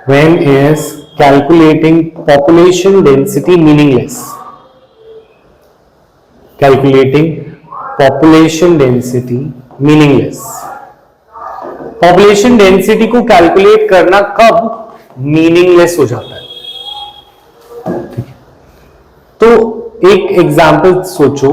When is calculating population density meaningless? Calculating population density meaningless. Population density को calculate करना कब meaningless हो जाता है? ठीक है, तो एक एग्जाम्पल सोचो.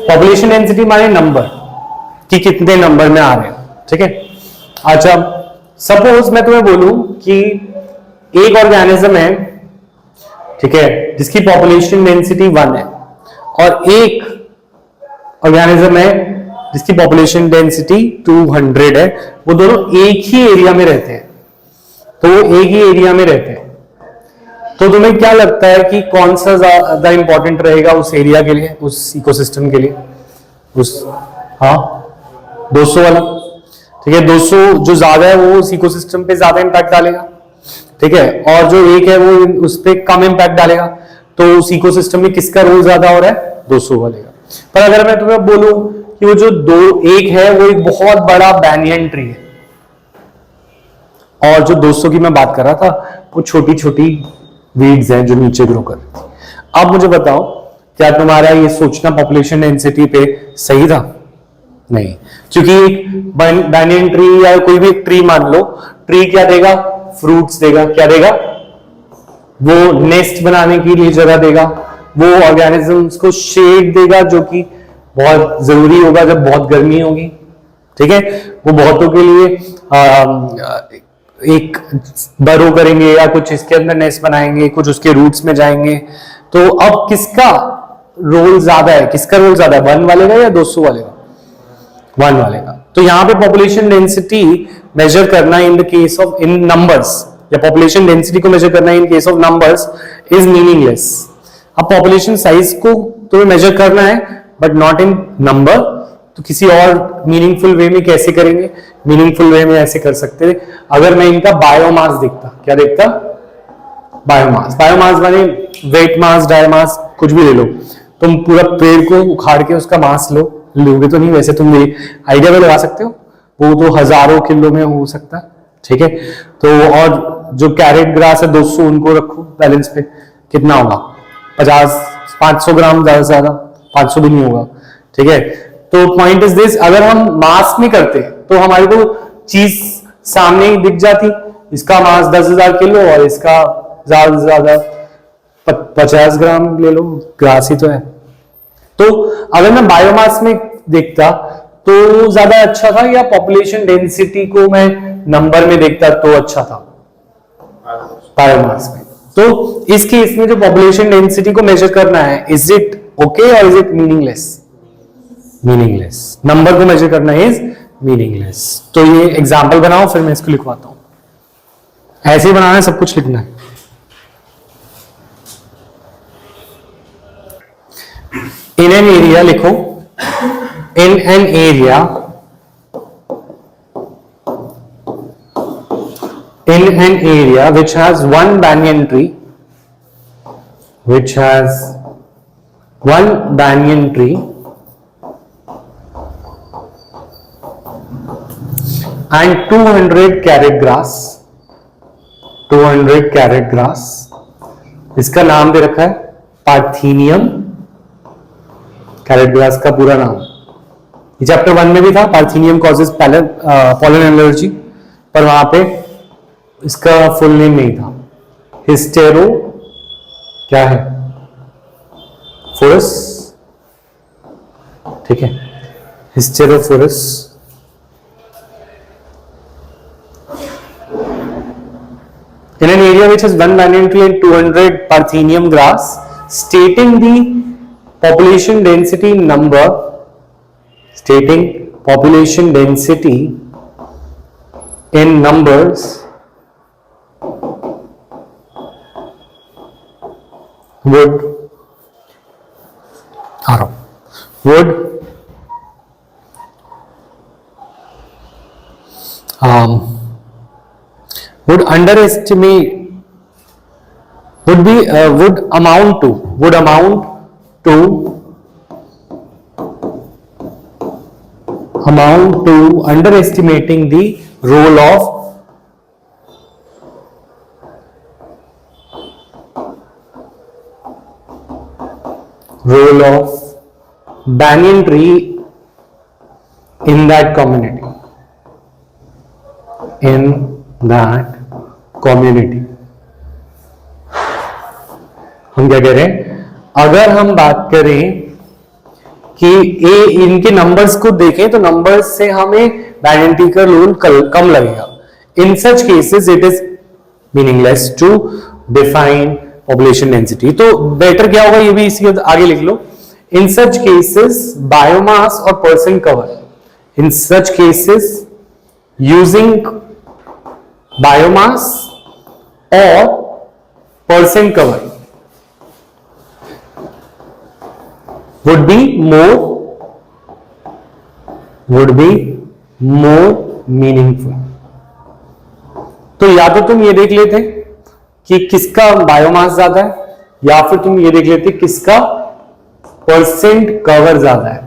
पॉपुलेशन डेंसिटी माने नंबर कि कितने नंबर में आ रहे हैं. ठीक है. अच्छा, सपोज मैं तुम्हें बोलूं कि एक ऑर्गेनिज्म है, ठीक है, जिसकी पॉपुलेशन डेंसिटी 1 है, और एक ऑर्गेनिज्म है जिसकी पॉपुलेशन डेंसिटी 200 है. वो दोनों एक ही एरिया में रहते हैं, तो वो एक ही एरिया में रहते हैं. तो तुम्हें क्या लगता है कि कौन सा ज्यादा इंपॉर्टेंट रहेगा उस एरिया के लिए, उस इकोसिस्टम के लिए? उस 200 वाला. ठीक है, 200 जो ज्यादा है वो उस इकोसिस्टम पे ज्यादा इंपैक्ट डालेगा. ठीक है, और जो एक है वो उस पर कम इंपैक्ट डालेगा. तो उस इकोसिस्टम में किसका रोल ज्यादा हो रहा है? 200 वाले का. पर अगर मैं तुम्हें बोलूं कि वो जो एक है वो एक बहुत बड़ा बैनियन ट्री है, और जो 200 की मैं बात कर रहा था वो छोटी छोटी वीड्स हैं जो नीचे ग्रो कर रही थी. अब मुझे बताओ, क्या तुम्हारा ये सोचना पॉपुलेशन डेंसिटी पे सही था? नहीं, क्योंकि एक बैनियन ट्री या कोई भी ट्री मान लो, ट्री क्या देगा? फ्रूट्स देगा. क्या देगा? वो नेस्ट बनाने के लिए जगह देगा. वो ऑर्गेनिजम्स को शेड देगा, जो कि बहुत जरूरी होगा जब बहुत गर्मी होगी. ठीक है, वो बहुतों के लिए एक बरो करेंगे या कुछ इसके अंदर नेस्ट बनाएंगे, कुछ उसके रूट्स में जाएंगे. तो अब किसका रोल ज्यादा है? किसका रोल ज्यादा है, 1 वाले का या 200 वाले का? 1 वाले का. तो यहां पे पॉपुलेशन डेंसिटी मेजर करना in the case of in numbers, या पॉपुलेशन डेंसिटी को मेजर करना in case of numbers is meaningless. अब पॉपुलेशन साइज को तुम्हें मेजर करना है बट नॉट इन नंबर, तो किसी और मीनिंगफुल वे में कैसे करेंगे? मीनिंगफुल वे में ऐसे कर सकते थे, अगर मैं इनका बायोमास देखता. क्या देखता? बायोमास. बायोमास माने वेट मास, डायमास, कुछ भी ले लो. तुम पूरा पेड़ को उखाड़ के उसका मास लोगे तो नहीं, वैसे तुम आइडिया में लगा सकते हो. वो तो हजारों किलो में हो सकता है. ठीक है, तो और जो कैरेट ग्रास है 200, उनको रखो बैलेंस पे, कितना होगा? 500 ग्राम, ज्यादा से ज्यादा 500 भी नहीं होगा. ठीक है, तो पॉइंट इज दिस, अगर हम मास में करते तो हमारे को चीज सामने ही दिख जाती. इसका मास 10,000 किलो और इसका ज्यादा से ज्यादा 50 ग्राम ले लो, ग्रास ही तो है. तो अगर मैं बायोमास में देखता तो ज्यादा अच्छा था, या पॉपुलेशन डेंसिटी को मैं नंबर में देखता तो अच्छा था? बायोमास में. तो इस केस में जो पॉपुलेशन डेंसिटी को मेजर करना है, इज इट ओके और is it meaningless? Meaningless. Number को मेजर करना इज मीनिंगलेस. तो ये एग्जाम्पल बनाओ, फिर मैं इसको लिखवाता हूं. ऐसे ही बनाना है, सब कुछ लिखना है. इन एन एरिया लिखो. In an area, in an area which has one banyan tree, and 200 carrot grass, इसका नाम दे रखा है पार्थेनियम. कैरेट ग्रास का पूरा नाम, ये चैप्टर 1 में भी था, पार्थेनियम कॉजेज पॉलन एलर्जी, पर वहां पे इसका फुल नेम नहीं था. हिस्टेरो क्या है? फोरस. ठीक है, hysterophorus. In an area which has one banyan tree and 200 Parthenium grass, stating the population density number, stating population density in numbers would amount to amount to underestimating the role of banyan tree in that community. हम क्या कह रहे हैं, अगर हम बात करें कि इनके नंबर्स को देखें तो नंबर्स से हमें banyan tree का रोल कम लगेगा. In such cases it is meaningless to define population density. तो बेटर क्या होगा, ये भी इसके आगे लिख लो. इन सच केसेस बायोमास और percent cover, in such cases using biomass और percent cover would be more meaningful. तो या तो तुम ये देख लेते कि किसका बायोमास ज्यादा है, या फिर तुम ये देख लेते किसका परसेंट कवर ज्यादा है.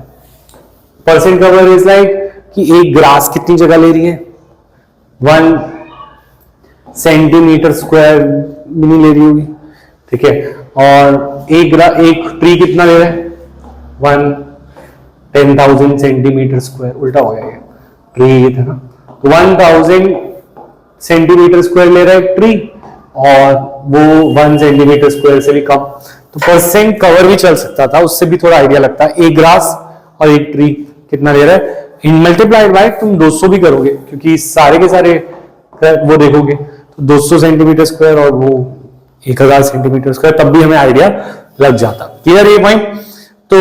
परसेंट कवर इज लाइक कि एक ग्रास कितनी जगह ले रही है, 1 सेंटीमीटर स्क्वायर भी नहीं ले रही होगी, ठीक है. और एक ट्री कितना ले रहा है, 10,000 सेंटीमीटर स्क्वायर. उल्टा हो गया ये, ट्री ये था ना. तो 1000 सेंटीमीटर स्क्वायर ले रहा है एक ट्री, और वो 1 सेंटीमीटर स्क्वायर से भी कम. तो परसेंट कवर भी चल सकता था, उससे भी थोड़ा आइडिया लगता है. एक ग्रास और एक ट्री कितना ले रहा है, इन मल्टीप्लाइड बाय तुम 200 भी करोगे, क्योंकि सारे के सारे वो देखोगे तो 200 सेंटीमीटर स्क्वायर और वो 1000 सेंटीमीटर स्क्वायर, तब भी हमें आइडिया लग जाता. क्लियर ये पॉइंट. तो